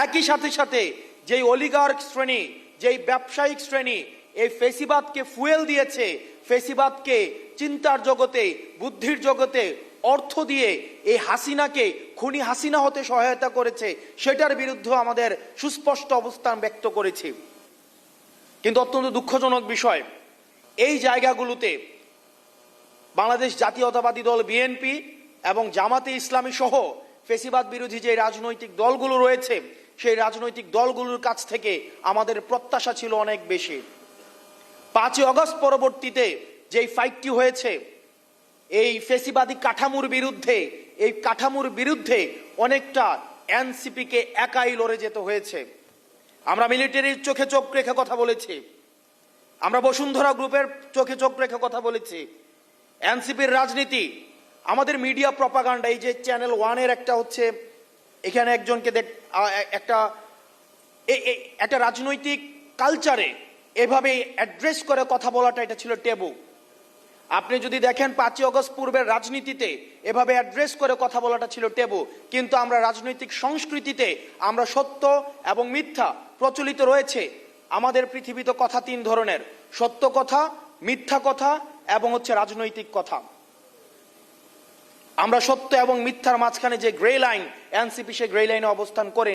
একই সাথে সাথে যেই অলিগার্ক শ্রেণী, যেই ব্যবসায়িক শ্রেণী এই ফেসিবাদকে ফুয়েল দিয়েছে, ফেসিবাদকে চিন্তার জগতে, বুদ্ধির জগতে অর্থ দিয়ে এই হাসিনাকে খুনি হাসিনা হতে সহায়তা করেছে, সেটার বিরুদ্ধে আমাদের সুস্পষ্ট অবস্থান ব্যক্ত করেছি। কিন্তু অত্যন্ত দুঃখজনক বিষয়, এই জায়গাগুলোতে বাংলাদেশ জাতীয়তাবাদী দল বিএনপি এবং জামাতে ইসলামী সহ ফেসিবাদ বিরোধী যে রাজনৈতিক দলগুলো রয়েছে, সেই রাজনৈতিক দলগুলোর কাছ থেকে আমাদের প্রত্যাশা ছিল অনেক বেশি। 5ই আগস্ট পরবর্তীতে যেই ফাইটটি হয়েছে এই ফেসিবাদী কাঠামোর বিরুদ্ধে, এই কাঠামোর বিরুদ্ধে অনেকটা এনসিপিকে একাই লড়ে যেতে হয়েছে। আমরা মিলিটারির চোখে চোখ রেখে কথা বলেছি, আমরা বসুন্ধরা গ্রুপের চোখে চোখ রেখে কথা বলেছি। এনসিপির রাজনীতি, আমাদের মিডিয়া প্রপাগান্ডা, এই যে চ্যানেল 1-এর একটা হচ্ছে এখানে একজনকে একটা রাজনৈতিক কালচারে এভাবে অ্যাড্রেস করে কথা বলাটা, এটা ছিল টেবু। আপনি যদি দেখেন 5ই আগস্ট পূর্বের রাজনীতিতে এভাবে অ্যাড্রেস করে কথা বলাটা ছিল টেবু, কিন্তু আমরা রাজনৈতিক সংস্কৃতিতে আমরা সত্য এবং মিথ্যা প্রচলিত রয়েছে। আমাদের পৃথিবীতে কথা 3 ধরনের: সত্য কথা, মিথ্যা কথা এবং হচ্ছে রাজনৈতিক কথা। আমরা সত্য এবং মিথ্যার মাঝখানে যে গ্রে লাইন, এনসিপি সে গ্রে লাইনে অবস্থান করে